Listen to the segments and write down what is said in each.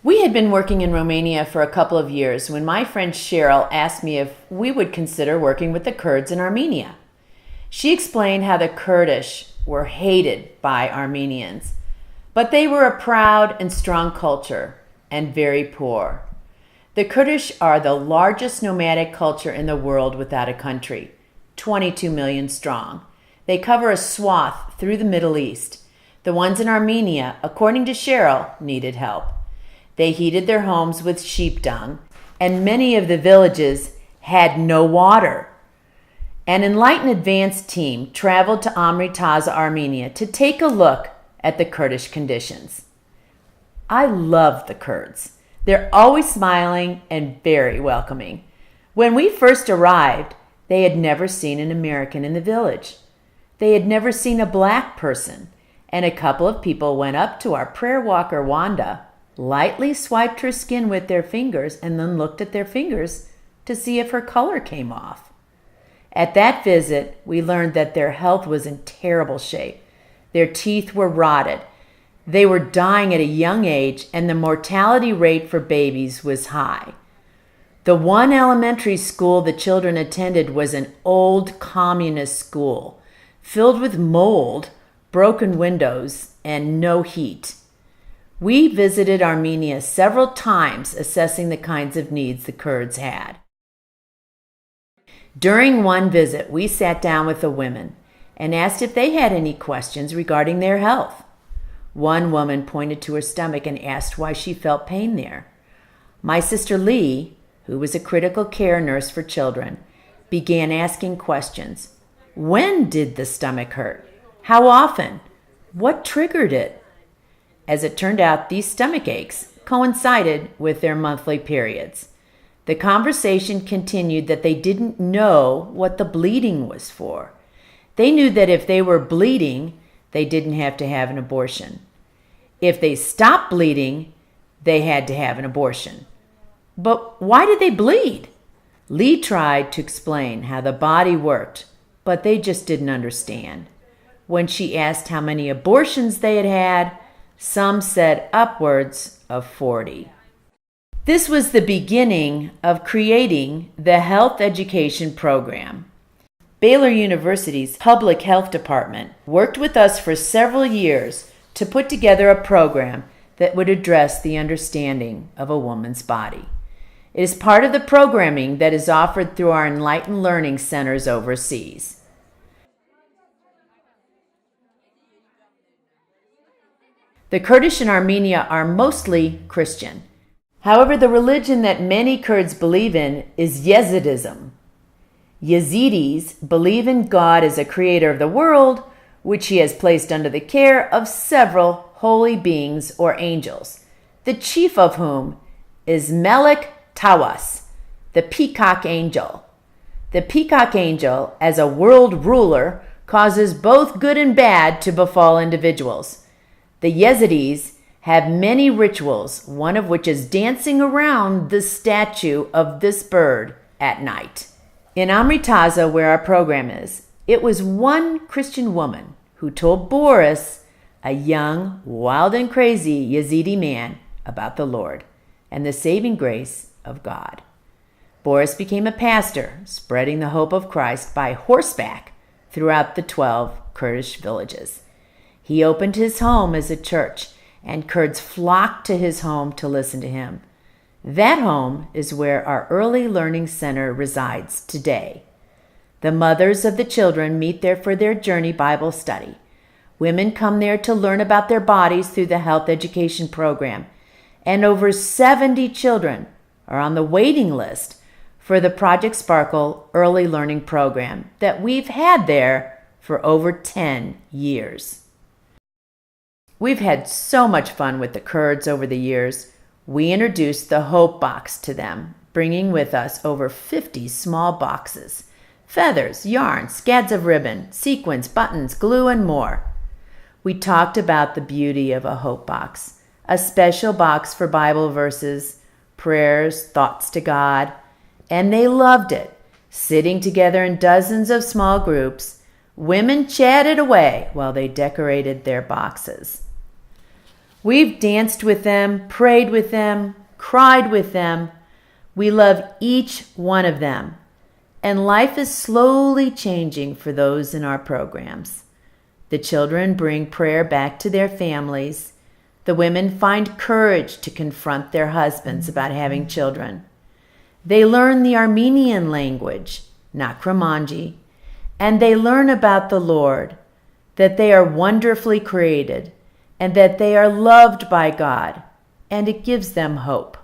We had been working in Romania for a couple of years when my friend Cheryl asked me if we would consider working with the Kurds in Armenia. She explained how the Kurdish were hated by Armenians, but they were a proud and strong culture and very poor. The Kurdish are the largest nomadic culture in the world without a country, 22 million strong. They cover a swath through the Middle East. The ones in Armenia, according to Cheryl, needed help. They heated their homes with sheep dung, and many of the villages had no water. An enlightened advance team traveled to Amri Taza, Armenia, to take a look at the Kurdish conditions. I love the Kurds. They're always smiling and very welcoming. When we first arrived, they had never seen an American in the village. They had never seen a black person, and a couple of people went up to our prayer walker, Wanda, lightly swiped her skin with their fingers, and then looked at their fingers to see if her color came off. At that visit, we learned that their health was in terrible shape. Their teeth were rotted. They were dying at a young age, and the mortality rate for babies was high. The one elementary school the children attended was an old communist school, filled with mold, broken windows, and no heat. We visited Armenia several times, assessing the kinds of needs the Kurds had. During one visit, we sat down with the women and asked if they had any questions regarding their health. One woman pointed to her stomach and asked why she felt pain there. My sister Lee, who was a critical care nurse for children, began asking questions. When did the stomach hurt? How often? What triggered it? As it turned out, these stomach aches coincided with their monthly periods. The conversation continued that they didn't know what the bleeding was for. They knew that if they were bleeding, they didn't have to have an abortion. If they stopped bleeding, they had to have an abortion. But why did they bleed? Lee tried to explain how the body worked, but they just didn't understand. When she asked how many abortions they had had, some said upwards of 40. This was the beginning of creating the health education program. Baylor University's public health department worked with us for several years to put together a program that would address the understanding of a woman's body. It is part of the programming that is offered through our Enlightened Learning Centers overseas. The Kurdish in Armenia are mostly Christian. However, the religion that many Kurds believe in is Yazidism. Yazidis believe in God as a creator of the world, which he has placed under the care of several holy beings or angels, the chief of whom is Melek Tawas, the peacock angel. The peacock angel, as a world ruler, causes both good and bad to befall individuals. The Yazidis have many rituals, one of which is dancing around the statue of this bird at night. In Amri Taza, where our program is, it was one Christian woman who told Boris, a young, wild and crazy Yazidi man, about the Lord and the saving grace of God. Boris became a pastor, spreading the hope of Christ by horseback throughout the 12 Kurdish villages. He opened his home as a church, and Kurds flocked to his home to listen to him. That home is where our Early Learning Center resides today. The mothers of the children meet there for their Journey Bible study. Women come there to learn about their bodies through the health education program, and over 70 children are on the waiting list for the Project Sparkle Early Learning Program that we've had there for over 10 years. We've had so much fun with the Kurds over the years. We introduced the Hope Box to them, bringing with us over 50 small boxes, feathers, yarn, scads of ribbon, sequins, buttons, glue, and more. We talked about the beauty of a Hope Box, a special box for Bible verses, prayers, thoughts to God, and they loved it. Sitting together in dozens of small groups, women chatted away while they decorated their boxes. We've danced with them, prayed with them, cried with them. We love each one of them. And life is slowly changing for those in our programs. The children bring prayer back to their families. The women find courage to confront their husbands about having children. They learn the Armenian language, not Kramanji, and they learn about the Lord, that they are wonderfully created, and that they are loved by God, and it gives them hope.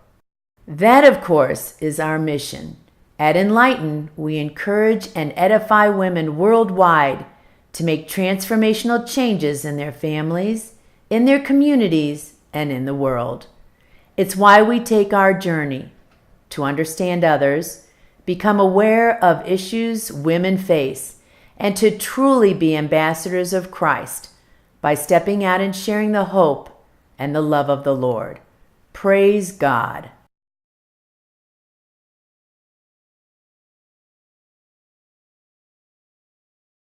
That, of course, is our mission. At Enlighten, we encourage and edify women worldwide to make transformational changes in their families, in their communities, and in the world. It's why we take our journey to understand others, become aware of issues women face, and to truly be ambassadors of Christ by stepping out and sharing the hope and the love of the Lord. Praise God.